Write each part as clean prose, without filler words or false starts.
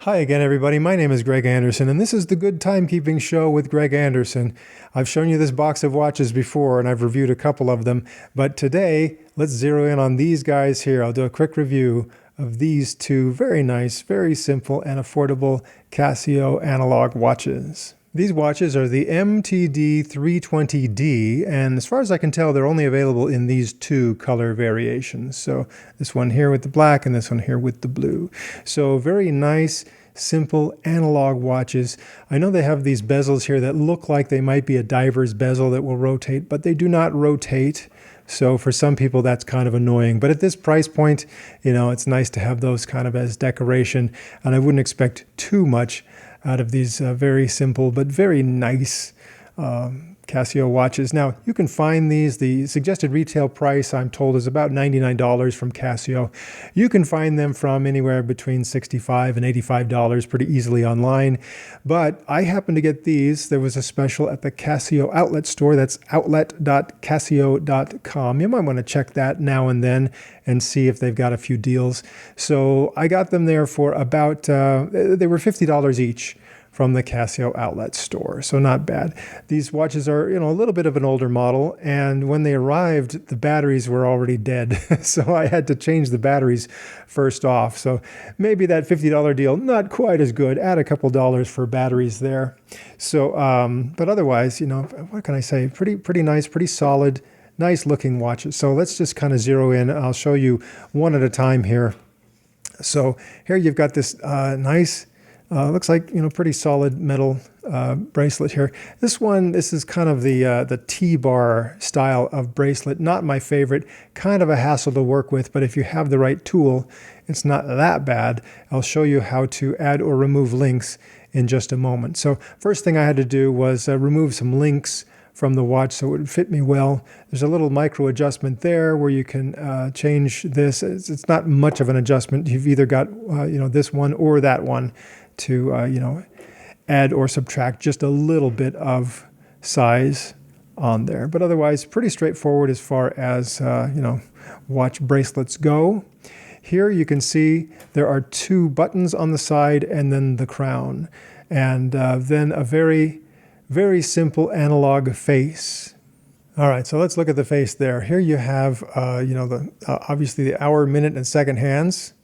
Hi again, everybody. My name is Greg Anderson, and this is the Good Timekeeping Show with Greg Anderson. I've shown you this box of watches before, and I've reviewed a couple of them. But today, let's zero in on these guys here. I'll do a quick review of these two very nice, very simple, and affordable Casio analog watches. These watches are the MTD-320D, and as far as I can tell, they're only available in these two color variations. So this one here with the black and this one here with the blue. So very nice, simple analog watches. I know they have these bezels here that look like they might be a diver's bezel that will rotate, but they do not rotate. So for some people, that's kind of annoying. But at this price point, it's nice to have those kind of as decoration, and I wouldn't expect too much out of these very simple but very nice Casio watches. Now, you can find these. The suggested retail price, I'm told, is about $99 from Casio. You can find them from anywhere between $65 and $85 pretty easily online. But I happened to get these. There was a special at the Casio Outlet Store. That's outlet.casio.com. You might want to check that now and then and see if they've got a few deals. So I got them there for about, they were $50 each from the Casio Outlet Store, so not bad. These watches are, a little bit of an older model, and when they arrived, the batteries were already dead, so I had to change the batteries first off. So maybe that $50 deal, not quite as good. Add a couple dollars for batteries there. So, but otherwise, what can I say? Pretty nice, pretty solid, nice looking watches. So let's just kind of zero in. I'll show you one at a time here. So here you've got this nice, looks like, pretty solid metal bracelet here. This is kind of the T-bar style of bracelet. Not my favorite, kind of a hassle to work with, but if you have the right tool, it's not that bad. I'll show you how to add or remove links in just a moment. So first thing I had to do was remove some links from the watch so it would fit me well. There's a little micro adjustment there where you can change this. It's not much of an adjustment. You've either got this one or that one to add or subtract just a little bit of size on there. But otherwise, pretty straightforward as far as watch bracelets go. Here you can see there are two buttons on the side and then the crown, and then a very, very simple analog face. All right, so let's look at the face there. Here you have obviously the hour, minute, and second hands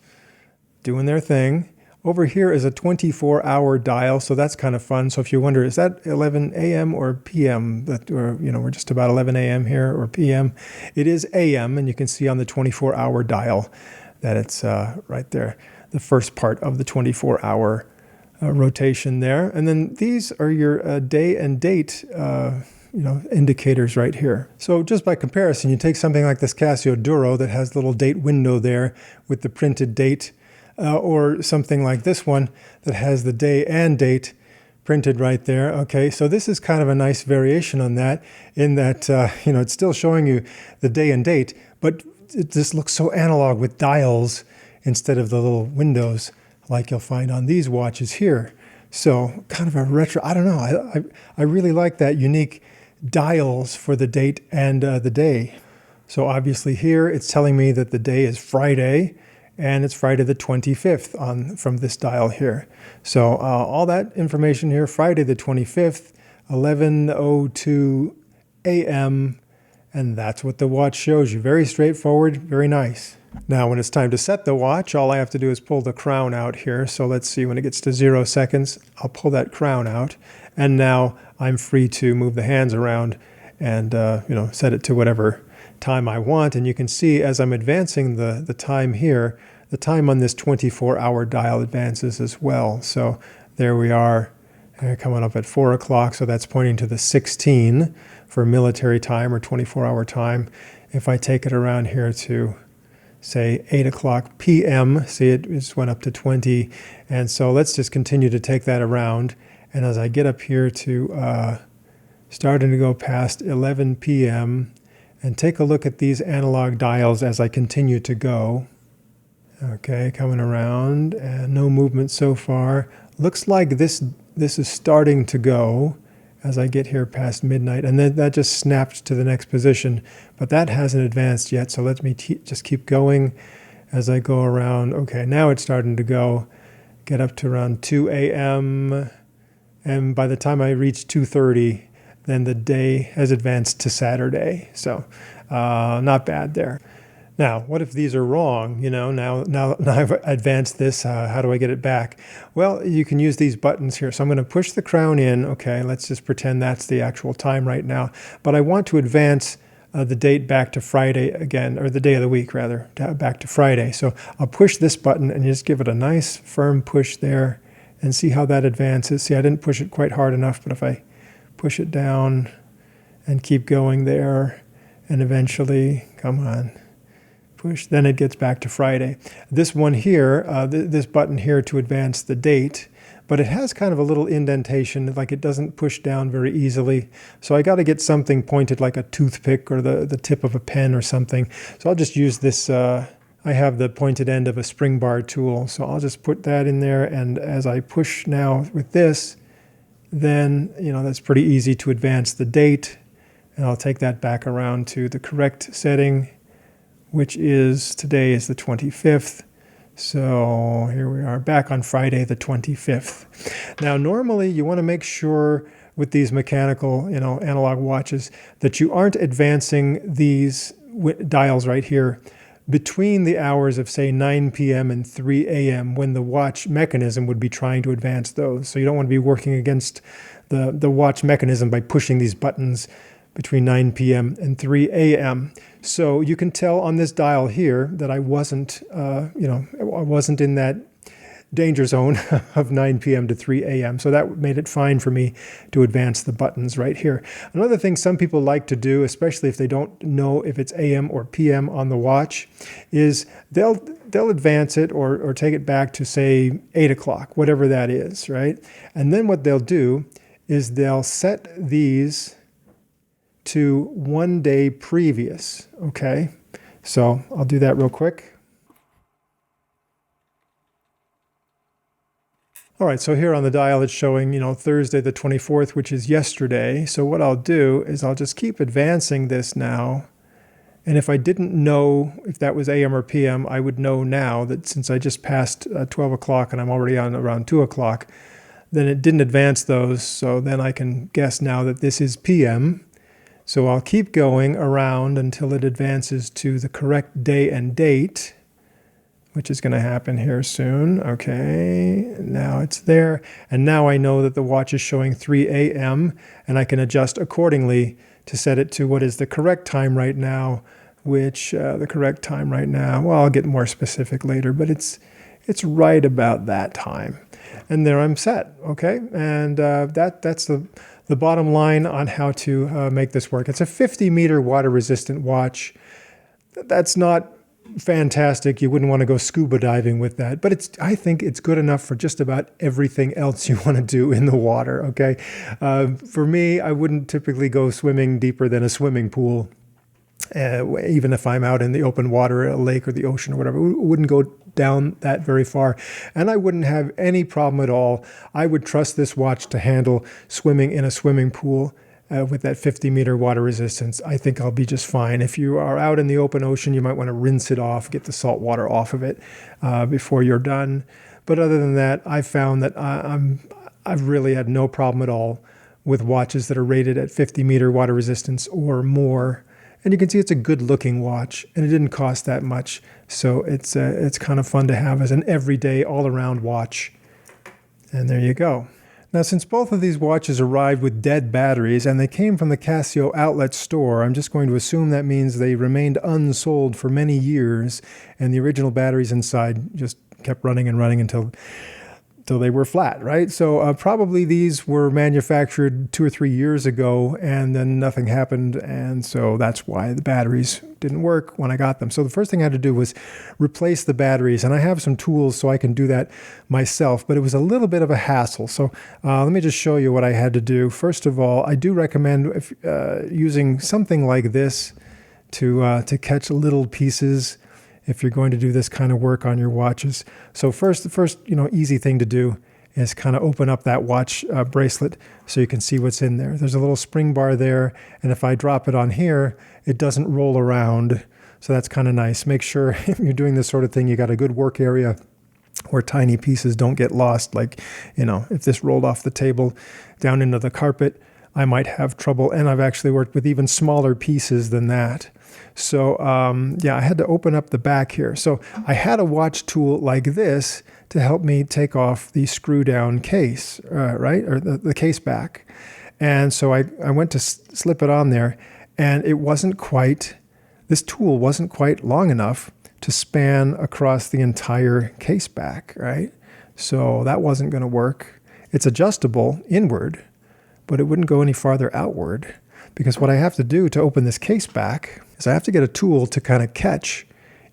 doing their thing. Over here is a 24-hour dial, so that's kind of fun. So if you wonder, is that 11 a.m. or p.m.? We're just about 11 a.m. here, or p.m. It is a.m., and you can see on the 24-hour dial that it's right there, the first part of the 24-hour rotation there. And then these are your day and date indicators right here. So just by comparison, you take something like this Casio Duro that has a little date window there with the printed date, or something like this one that has the day and date printed right there. Okay, so this is kind of a nice variation on that, in that it's still showing you the day and date, but it just looks so analog with dials instead of the little windows like you'll find on these watches here. So kind of a retro, I don't know, I really like that unique dials for the date and the day. So obviously here it's telling me that the day is Friday, and it's Friday the 25th from this dial here. So all that information here, Friday the 25th, 11:02 a.m., and that's what the watch shows you. Very straightforward, very nice. Now when it's time to set the watch, all I have to do is pull the crown out here. So let's see, when it gets to 0 seconds, I'll pull that crown out, and now I'm free to move the hands around and set it to whatever time I want. And you can see as I'm advancing the time here, the time on this 24-hour dial advances as well. So there we are, coming up at 4 o'clock. So that's pointing to the 16 for military time or 24-hour time. If I take it around here to, say, 8 o'clock p.m., see, it just went up to 20. And so let's just continue to take that around. And as I get up here to starting to go past 11 p.m., and take a look at these analog dials as I continue to go. Okay, coming around, and no movement so far. Looks like this is starting to go as I get here past midnight, and then that just snapped to the next position, but that hasn't advanced yet, so let me just keep going as I go around. Okay, now it's starting to go. get up to around 2 a.m. And by the time I reach 2:30, then the day has advanced to Saturday. So not bad there. Now, what if these are wrong? Now I've advanced this. How do I get it back? Well, you can use these buttons here. So I'm going to push the crown in. Okay, let's just pretend that's the actual time right now. But I want to advance the date back to Friday again, or the day of the week rather, back to Friday. So I'll push this button and just give it a nice firm push there and see how that advances. See, I didn't push it quite hard enough, but if I push it down and keep going there and eventually, come on, push, then it gets back to Friday. This one here, this button here to advance the date, but it has kind of a little indentation, like it doesn't push down very easily. So I got to get something pointed like a toothpick or the tip of a pen or something. So I'll just use this, I have the pointed end of a spring bar tool. So I'll just put that in there. And as I push now with this, then, that's pretty easy to advance the date. And I'll take that back around to the correct setting, which is, today is the 25th. So here we are back on Friday the 25th. Now, normally you want to make sure with these mechanical, analog watches that you aren't advancing these dials right here between the hours of, say, 9 p.m. and 3 a.m. when the watch mechanism would be trying to advance those. So you don't want to be working against the watch mechanism by pushing these buttons between 9 p.m. and 3 a.m. So you can tell on this dial here that I wasn't, I wasn't in that danger zone of 9 p.m. to 3 a.m. So that made it fine for me to advance the buttons right here. Another thing some people like to do, especially if they don't know if it's AM or PM on the watch, is they'll advance it or take it back to, say, 8 o'clock, whatever that is, right? And then what they'll do is they'll set these to 1 day previous, okay? So I'll do that real quick. All right, so here on the dial it's showing, Thursday the 24th, which is yesterday. So what I'll do is I'll just keep advancing this now. And if I didn't know if that was AM or PM, I would know now that since I just passed 12 o'clock and I'm already on around 2 o'clock, then it didn't advance those. So then I can guess now that this is PM. So I'll keep going around until it advances to the correct day and date, which is going to happen here soon. Okay, now it's there. And now I know that the watch is showing 3 a.m. and I can adjust accordingly to set it to what is the correct time right now, which the correct time right now, well, I'll get more specific later, but it's right about that time. And there I'm set, okay? And that's the bottom line on how to make this work. It's a 50-meter water-resistant watch. That's not fantastic. You wouldn't want to go scuba diving with that, but I think it's good enough for just about everything else you want to do in the water, okay? For me, I wouldn't typically go swimming deeper than a swimming pool. Even if I'm out in the open water, a lake or the ocean or whatever, it wouldn't go down that very far. And I wouldn't have any problem at all. I would trust this watch to handle swimming in a swimming pool with that 50-meter water resistance. I think I'll be just fine. If you are out in the open ocean, you might want to rinse it off, get the salt water off of it before you're done. But other than that, I've found that I've really had no problem at all with watches that are rated at 50-meter water resistance or more. And you can see it's a good-looking watch, and it didn't cost that much. So it's kind of fun to have as an everyday, all-around watch. And there you go. Now, since both of these watches arrived with dead batteries, and they came from the Casio Outlet Store, I'm just going to assume that means they remained unsold for many years, and the original batteries inside just kept running and running until they were flat, right? So probably these were manufactured 2 or 3 years ago, and then nothing happened, and so that's why the batteries didn't work when I got them. So the first thing I had to do was replace the batteries, and I have some tools so I can do that myself, but it was a little bit of a hassle. So let me just show you what I had to do. First of all, I do recommend using something like this to catch little pieces if you're going to do this kind of work on your watches. So the first easy thing to do is kind of open up that watch bracelet so you can see what's in there. There's a little spring bar there, and if I drop it on here, it doesn't roll around. So that's kind of nice. Make sure if you're doing this sort of thing, you got a good work area where tiny pieces don't get lost. Like, if this rolled off the table down into the carpet, I might have trouble. And I've actually worked with even smaller pieces than that. So, yeah, I had to open up the back here. So I had a watch tool like this to help me take off the screw down case, right? Or the case back. And so I went to slip it on there, and this tool wasn't quite long enough to span across the entire case back, right? So that wasn't going to work. It's adjustable inward, but it wouldn't go any farther outward, because what I have to do to open this case back is I have to get a tool to kind of catch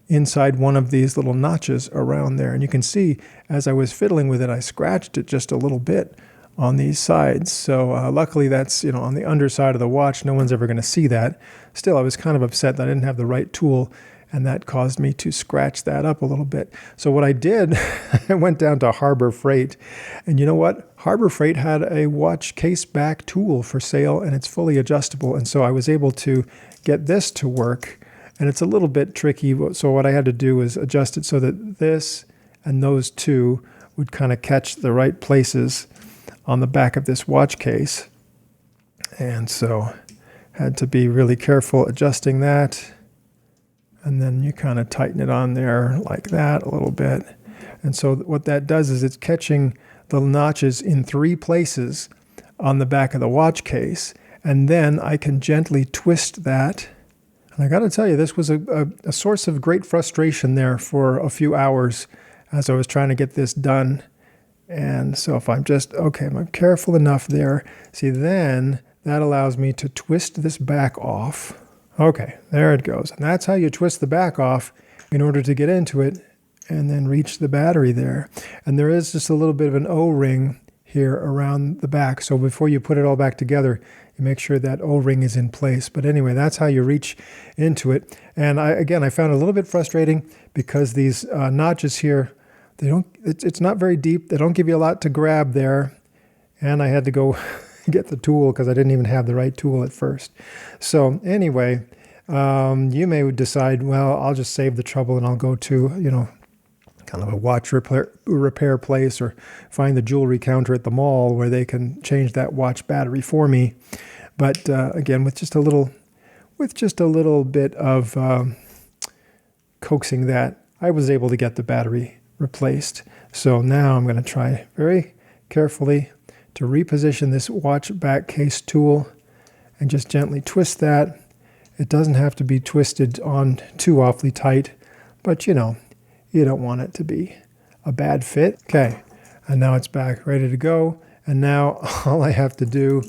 inside one of these little notches around there. And you can see as I was fiddling with it, I scratched it just a little bit on these sides. So luckily that's, on the underside of the watch. No one's ever going to see that. Still, I was kind of upset that I didn't have the right tool, and that caused me to scratch that up a little bit. So what I did, I went down to Harbor Freight, and you know what? Harbor Freight had a watch case back tool for sale, and it's fully adjustable. And so I was able to get this to work, and it's a little bit tricky. So what I had to do is adjust it so that this and those two would kind of catch the right places on the back of this watch case. And so had to be really careful adjusting that. And then you kind of tighten it on there like that a little bit. And so what that does is it's catching the notches in 3 places on the back of the watch case. And then I can gently twist that. And I got to tell you, this was a source of great frustration there for a few hours as I was trying to get this done. And so if I'm careful enough there, see, then that allows me to twist this back off. Okay, there it goes. And that's how you twist the back off in order to get into it and then reach the battery there. And there is just a little bit of an O-ring here around the back. So before you put it all back together, you make sure that O-ring is in place. But anyway, that's how you reach into it. And I found it a little bit frustrating because these notches here, it's not very deep. They don't give you a lot to grab there. And I had to go get the tool because I didn't even have the right tool at first. So anyway, you may decide, well, I'll just save the trouble and I'll go to, kind of a watch repair place, or find the jewelry counter at the mall where they can change that watch battery for me. But again, with just a little bit of coaxing that, I was able to get the battery replaced. So now I'm going to try very carefully to reposition this watch back case tool and just gently twist that. It doesn't have to be twisted on too awfully tight, but you don't want it to be a bad fit. Okay, and now it's back ready to go. And now all I have to do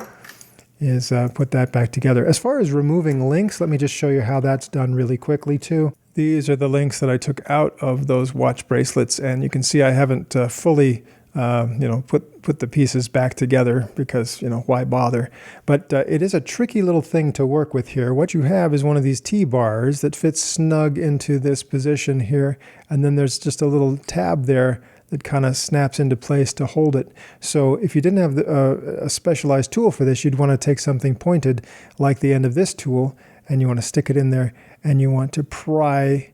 is put that back together. As far as removing links, let me just show you how that's done really quickly too. These are the links that I took out of those watch bracelets, and you can see I haven't fully put the pieces back together because, why bother? But it is a tricky little thing to work with here. What you have is one of these T-bars that fits snug into this position here, and then there's just a little tab there that kind of snaps into place to hold it. So if you didn't have a specialized tool for this, you'd want to take something pointed like the end of this tool, and you want to stick it in there, and you want to pry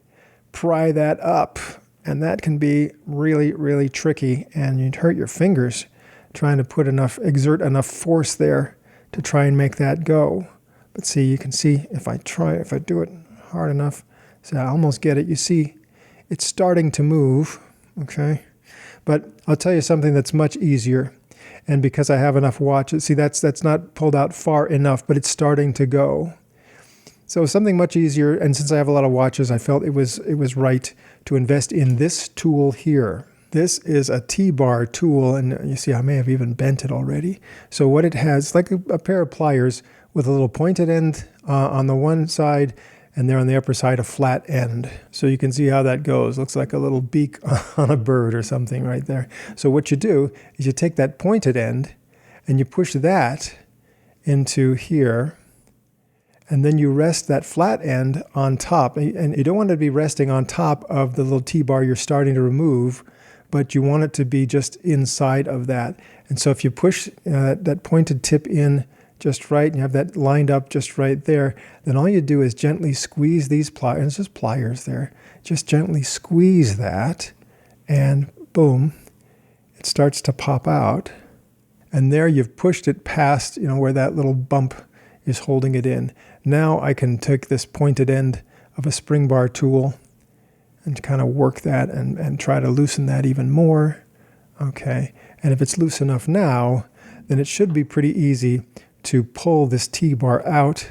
that up. And that can be really, really tricky, and you'd hurt your fingers trying to exert enough force there to try and make that go. But see, you can see if I do it hard enough, so I almost get it. You see, it's starting to move, okay? But I'll tell you something that's much easier. And because I have enough watches, see, that's not pulled out far enough, but it's starting to go. So something much easier, and since I have a lot of watches, I felt it was right to invest in this tool here. This is a T-bar tool, and you see I may have even bent it already. So what it has, like a pair of pliers with a little pointed end on the one side, and there on the upper side, a flat end. So you can see how that goes. Looks like a little beak on a bird or something right there. So what you do is you take that pointed end, and you push that into here, and then you rest that flat end on top. And you don't want it to be resting on top of the little T-bar you're starting to remove, but you want it to be just inside of that. And so if you push that pointed tip in just right, and you have that lined up just right there, then all you do is gently squeeze these pliers. It's just pliers there. Just gently squeeze that and boom, it starts to pop out. And there you've pushed it past, where that little bump is holding it in. Now I can take this pointed end of a spring bar tool and kind of work that and try to loosen that even more. Okay, and if it's loose enough now, then it should be pretty easy to pull this T-bar out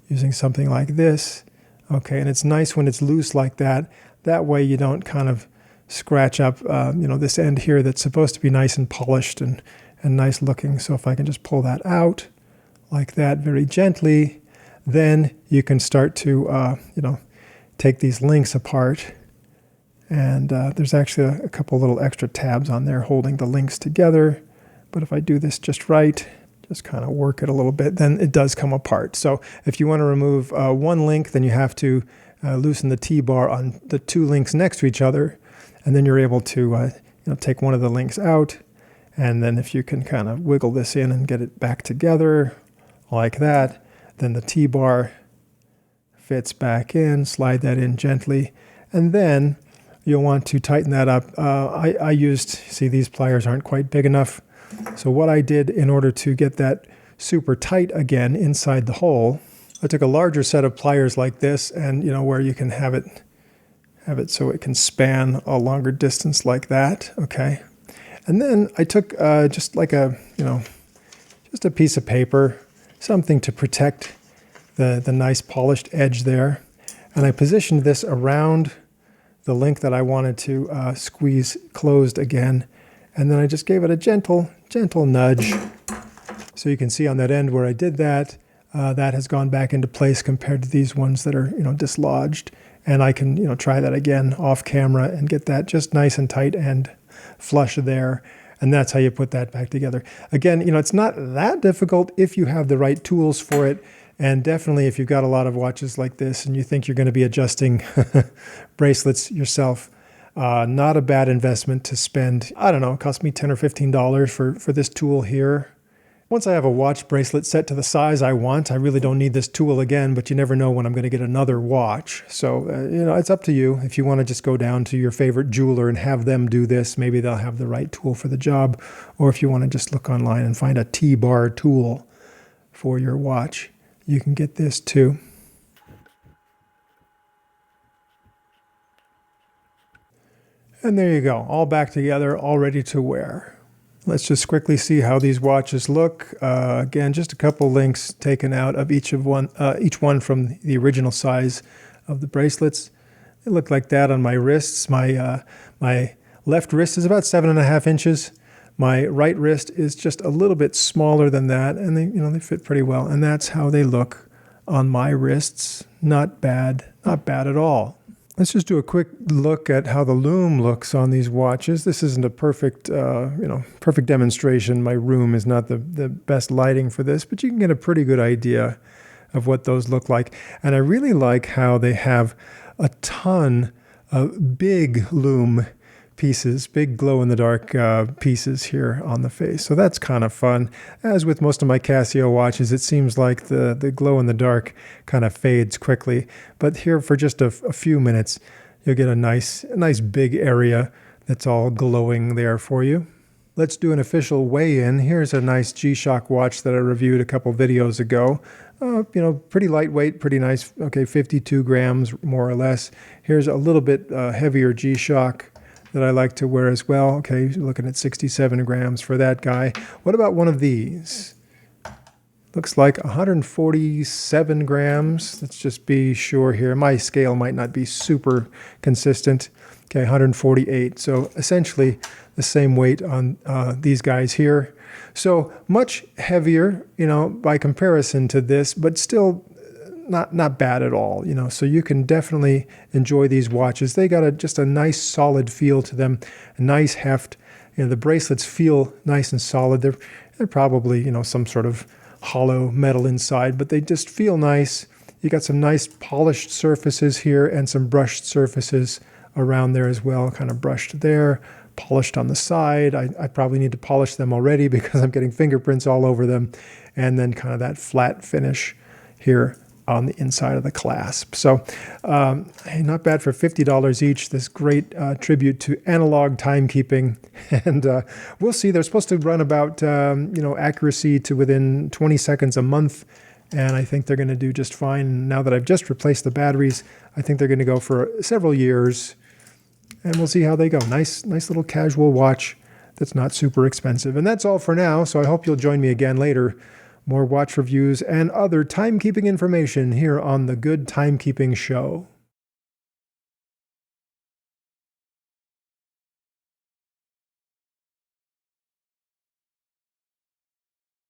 using something like this. Okay, and it's nice when it's loose like that. That way you don't kind of scratch up, this end here that's supposed to be nice and polished and nice looking. So if I can just pull that out like that very gently, then you can start to, take these links apart. And there's actually a couple little extra tabs on there holding the links together. But if I do this just right, just kind of work it a little bit, then it does come apart. So if you want to remove one link, then you have to loosen the T-bar on the two links next to each other. And then you're able to take one of the links out. And then if you can kind of wiggle this in and get it back together like that, then the T-bar fits back in, slide that in gently. And then you'll want to tighten that up. I used, see, these pliers aren't quite big enough. So what I did in order to get that super tight again inside the hole, I took a larger set of pliers like this, and where you can have it so it can span a longer distance like that. Okay. And then I took just like just a piece of paper, something to protect the nice polished edge there. And I positioned this around the link that I wanted to squeeze closed again. And then I just gave it a gentle nudge. So you can see on that end where I did that, that has gone back into place compared to these ones that are, dislodged. And I can, try that again off camera and get that just nice and tight and flush there. And that's how you put that back together. Again, it's not that difficult if you have the right tools for it. And definitely if you've got a lot of watches like this and you think you're going to be adjusting bracelets yourself, not a bad investment to spend. I don't know, it cost me $10 or $15 for this tool here. Once I have a watch bracelet set to the size I want, I really don't need this tool again, but you never know when I'm going to get another watch. So, it's up to you. If you want to just go down to your favorite jeweler and have them do this, maybe they'll have the right tool for the job. Or if you want to just look online and find a T-bar tool for your watch, you can get this too. And there you go, all back together, all ready to wear. Let's just quickly see how these watches look. Again, just a couple links taken out of each one from the original size of the bracelets. They look like that on my wrists. My left wrist is about 7.5 inches. My right wrist is just a little bit smaller than that, and they fit pretty well. And that's how they look on my wrists. Not bad at all. Let's just do a quick look at how the lume looks on these watches. This isn't a perfect demonstration. My room is not the best lighting for this, but you can get a pretty good idea of what those look like. And I really like how they have a ton of big lume pieces, big glow-in-the-dark pieces here on the face. So that's kind of fun. As with most of my Casio watches, it seems like the glow-in-the-dark kind of fades quickly. But here for just a few minutes, you'll get a nice big area that's all glowing there for you. Let's do an official weigh-in. Here's a nice G-Shock watch that I reviewed a couple videos ago. Pretty lightweight, pretty nice. Okay, 52 grams, more or less. Here's a little bit heavier G-Shock that I like to wear as well. Okay, looking at 67 grams for that guy. What about one of these? Looks like 147 grams. Let's just be sure here. My scale might not be super consistent. Okay, 148. So essentially the same weight on these guys here. So much heavier, by comparison to this, but still not bad at all, so you can definitely enjoy these watches. They got just a nice solid feel to them, a nice heft. The bracelets feel nice and solid. They're probably, some sort of hollow metal inside, but they just feel nice. You got some nice polished surfaces here and some brushed surfaces around there as well, kind of brushed there, polished on the side. I probably need to polish them already because I'm getting fingerprints all over them. And then kind of that flat finish here on the inside of the clasp. So hey, not bad for $50 each. This great tribute to analog timekeeping. And we'll see. They're supposed to run about accuracy to within 20 seconds a month. And I think they're going to do just fine. Now that I've just replaced the batteries, I think they're going to go for several years. And we'll see how they go. Nice little casual watch that's not super expensive. And that's all for now. So I hope you'll join me again later. More watch reviews and other timekeeping information here on the Good Timekeeping Show.